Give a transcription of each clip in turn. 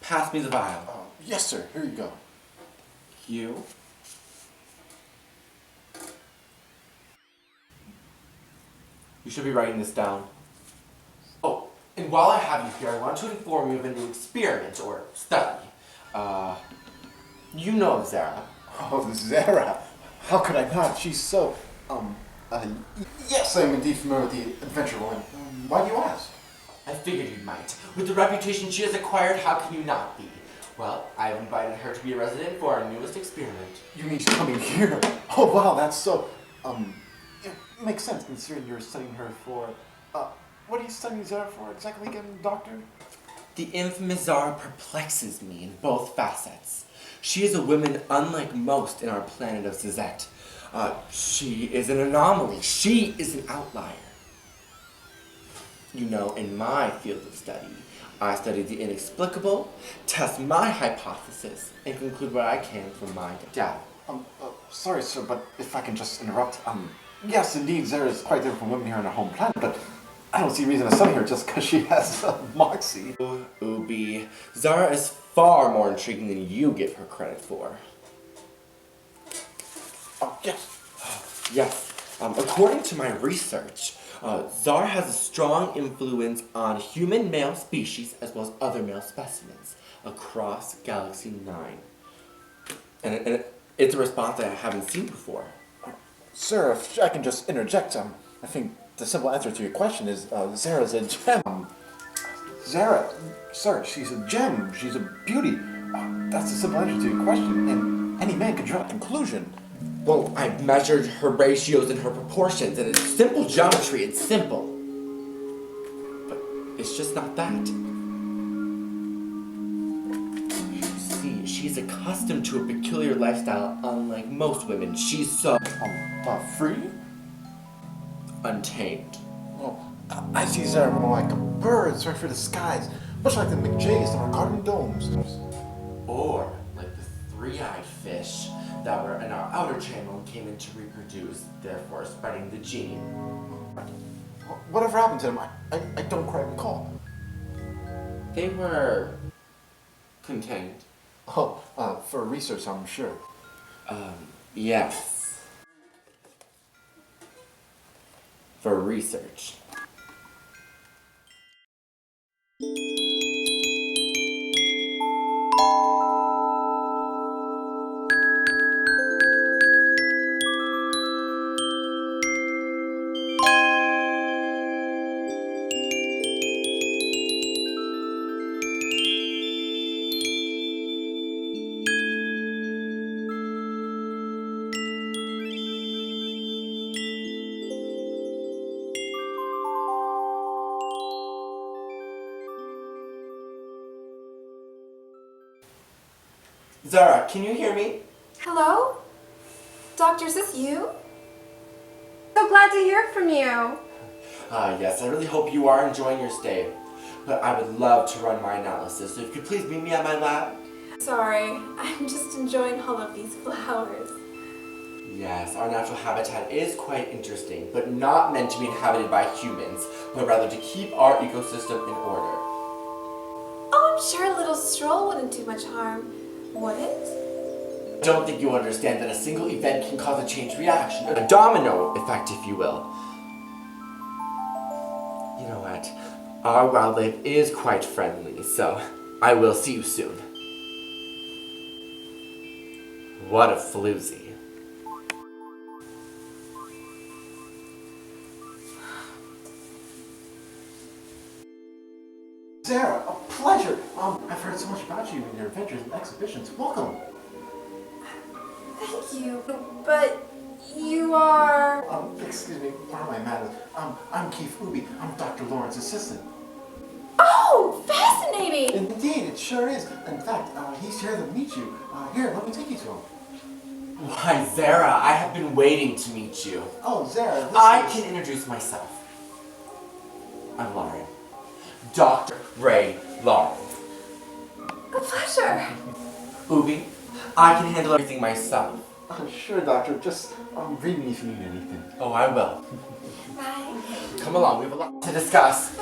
Pass me the vial. Yes, sir. Here you go. You? You should be writing this down. Oh, and while I have you here, I want to inform you of a new experiment or study. You know Zera. Oh, Zera. How could I not? She's so, yes, I'm indeed familiar with the invitational. Why do you ask? I figured you might. With the reputation she has acquired, how can you not be? Well, I've invited her to be a resident for our newest experiment. You mean she's coming here? Oh, wow, that's so, it makes sense considering you're studying her for, what are you studying Zera for exactly again, Doctor? The infamous Zara perplexes me in both facets. She is a woman unlike most in our planet of Suzette. She is an anomaly. She is an outlier. You know, in my field of study, I study the inexplicable, test my hypothesis, and conclude what I can from my data. Sorry, sir, but if I can just interrupt, yes, indeed, Zera is quite different from women here on our home planet, but I don't see a reason to study her just because she has moxie. Ubi, Zara is far more intriguing than you give her credit for. Oh, yes. Yes. According to my research, Zara has a strong influence on human male species as well as other male specimens across Galaxy 9. And it's a response that I haven't seen before. Sir, if I can just interject, I think the simple answer to your question is, Zera's a gem. Zera, sir, she's a gem. She's a beauty. That's the simple answer to your question, and any man can draw a conclusion. Well, I've measured her ratios and her proportions, and it's simple geometry, it's simple. But it's just not that. You see, she's accustomed to a peculiar lifestyle unlike most women. She's so... Free? Untamed. Oh, I see Zera more like a bird soaring through the skies, much like the McJays in our garden domes. Or like the three-eyed fish that were in our outer channel and came in to reproduce, therefore spreading the gene. Whatever happened to them, I don't quite recall. They were contained. Oh, for research, I'm sure. Yes. For research. Zara, can you hear me? Hello? Doctor, is this you? So glad to hear from you. Yes, I really hope you are enjoying your stay. But I would love to run my analysis, so if you could please meet me at my lab. Sorry, I'm just enjoying all of these flowers. Yes, our natural habitat is quite interesting, but not meant to be inhabited by humans, but rather to keep our ecosystem in order. Oh, I'm sure a little stroll wouldn't do much harm, would it? I don't think you understand that a single event can cause a chain reaction, a domino effect, if you will. You know what? Our wildlife is quite friendly, so I will see you soon. What a floozy. Zera, a pleasure. I've heard so much about you and your adventures and exhibitions. Welcome. Thank you, but you are... Excuse me, pardon my manners. I'm Keith Ubi. I'm Dr. Lawrence's assistant. Oh, fascinating! Indeed, it sure is. In fact, he's here to meet you. Here, let me take you to him. Why, Zera, I have been waiting to meet you. Oh, Zera, I can introduce myself. I'm Lauren. Dr. Ray Lauren. A pleasure. Ubi, I can handle everything myself. Sure, Doctor. Just read me if you need anything. Oh, I will. Bye. Come along, we have a lot to discuss.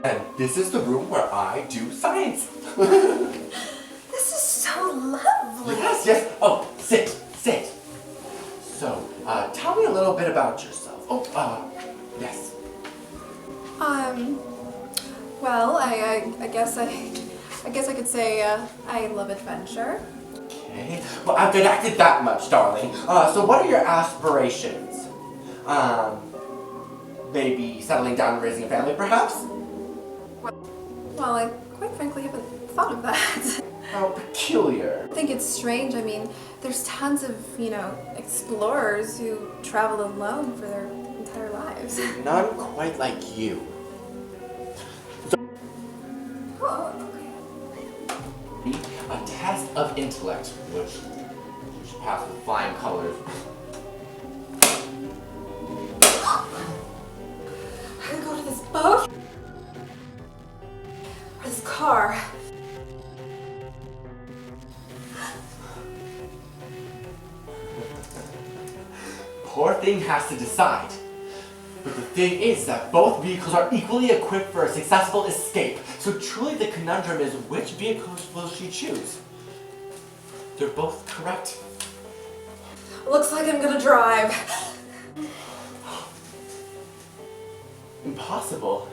And this is the room where I do science. This is so lovely. Yes. Oh, sit. So, tell me a little bit about yourself. Yes. Well, I guess I could say I love adventure. Okay. Well, I've deducted that much, darling. So what are your aspirations? Maybe settling down and raising a family, perhaps? Well, I quite frankly haven't thought of that. How peculiar. I think it's strange. I mean, there's tons of, explorers who travel alone for their entire lives. None quite like you. Oh, okay. A test of intellect, which you should pass with flying colors. I could go to this boat or this car. Poor thing has to decide. But the thing is that both vehicles are equally equipped for a successful escape. So truly the conundrum is, which vehicles will she choose? They're both correct. Looks like I'm gonna drive. Impossible.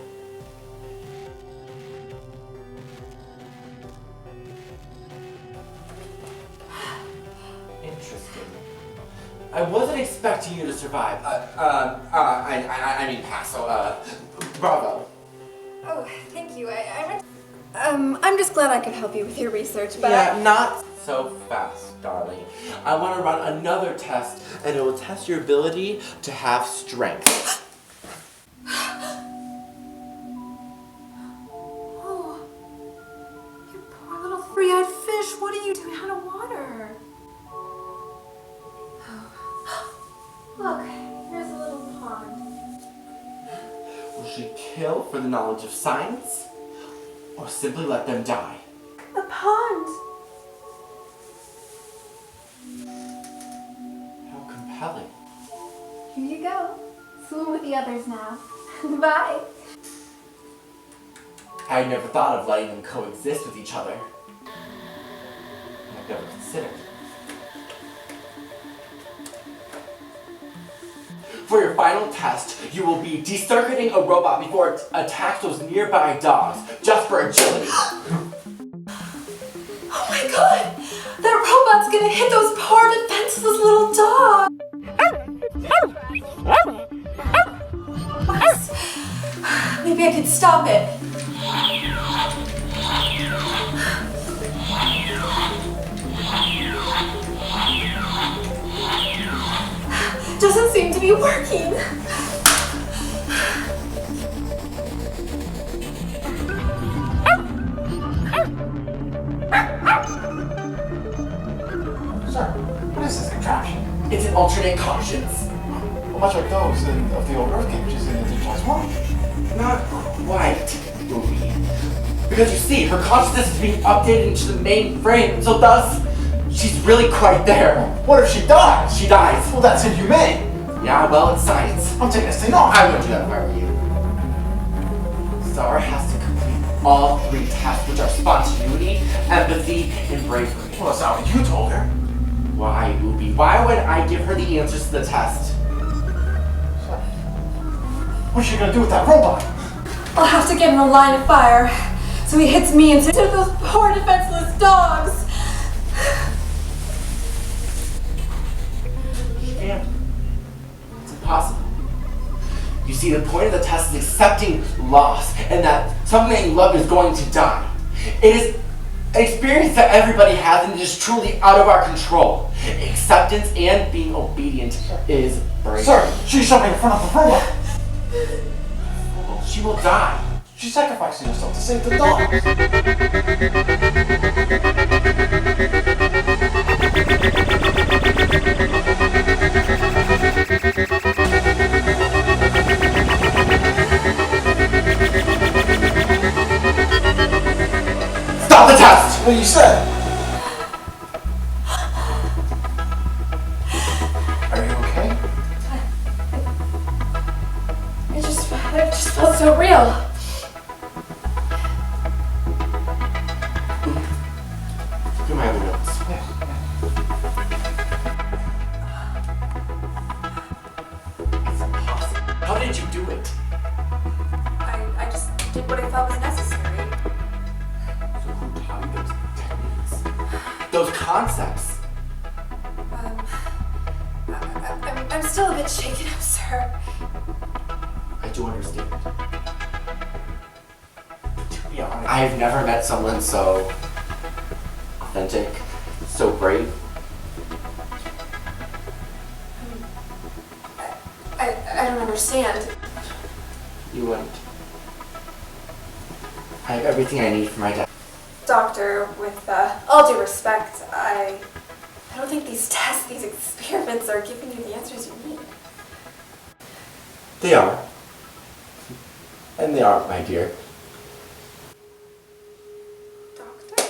Interesting. I wasn't expecting you to survive. I mean pass, so, bravo. Oh, thank you. I'm just glad I could help you with your research, but Yeah, not so fast, darling. I want to run another test, and it will test your ability to have strength. Oh, you poor little three-eyed fish. What are you doing out of water? Oh. Look, here's a little pond. Will she kill for the knowledge of science, or simply let them die? A pond. How compelling. Here you go. Swim with the others now. Bye. I never thought of letting them coexist with each other. I've never considered. For your final test, you will be decircuiting a robot before it attacks those nearby dogs, just for agility. Oh my god! That robot's gonna hit those poor defenseless little dogs! Maybe I could stop it. Doesn't seem to be working. Sir, what is this contraption? It's an alternate conscience. Well, much like those of the old Earth cages in the digitized world. Not quite, Ruby. Because you see, her consciousness is being updated into the main frame, so thus, she's really quite there. What if she dies? She dies. Well, that's inhumane. Yeah, well, it's science. I'm taking this thing off. I wouldn't do that if I were you. Zara has to complete all 3 tests, which are spontaneity, empathy, and bravery. Well, that's not what you told her. Why, Ruby? Why would I give her the answers to the test? What's she gonna do with that robot? I'll have to get in a line of fire so he hits me instead of those poor defenseless dogs. Can't. It's impossible. You see, the point of the test is accepting loss and that something you love is going to die. It is an experience that everybody has and it is truly out of our control. Acceptance and being obedient is brave. Sir, she's jumping in front of the robot. She will die. She's sacrificing herself to save the dogs. Stop the test! What you said? Are you okay? It just felt so real. those concepts. I'm still a bit shaken up, sir. I do understand. Yeah, I've never met someone so authentic, so brave. I don't understand. You wouldn't. I have everything I need for my dad. Doctor, with all due respect, I don't think these tests, these experiments are giving you the answers you need. They are. And they aren't, my dear. Doctor?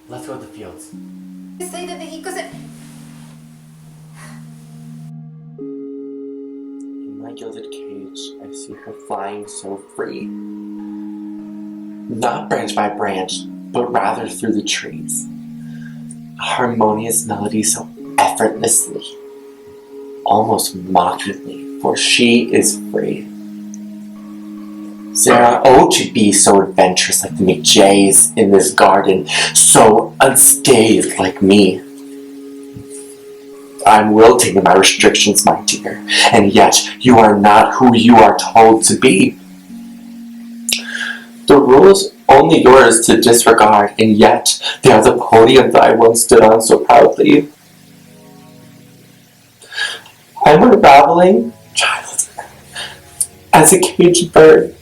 Let's go to the fields. You say that he doesn't... In my gilded cage, I see her flying so free. Not branch by branch, but rather through the trees. A harmonious melody so effortlessly, almost mockingly, for she is free. Zera, oh, to be so adventurous like the McJays in this garden, so unscathed like me. I'm wilting in my restrictions, my dear, and yet you are not who you are told to be. The rules only yours to disregard, and yet they are the podium that I once stood on so proudly. I'm unraveling, child. As a caged bird,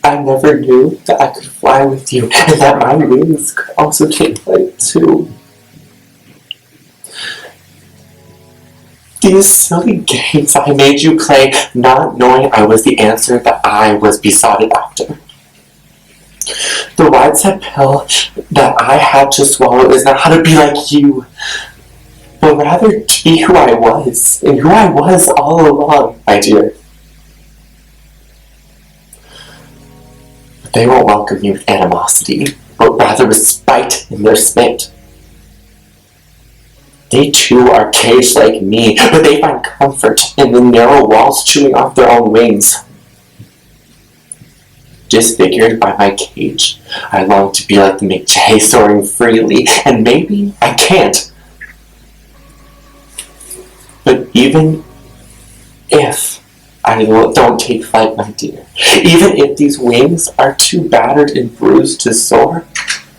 I never knew that I could fly with you, and that my wings could also take flight too. These silly games I made you play, not knowing I was the answer that I was besotted after. The wide-set pill that I had to swallow is not how to be like you, but rather to be who I was, and who I was all along, my dear. But they won't welcome you with animosity, but rather with spite in their spit. They too are caged like me, but they find comfort in the narrow walls chewing off their own wings. Disfigured by my cage, I long to be like the McJay, soaring freely, and maybe I can't. But even if I don't take flight, my dear, even if these wings are too battered and bruised to soar,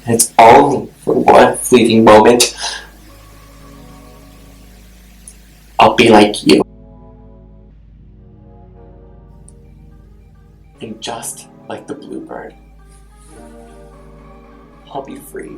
and it's only for one fleeting moment, I'll be like you. And just like the bluebird, I'll be free.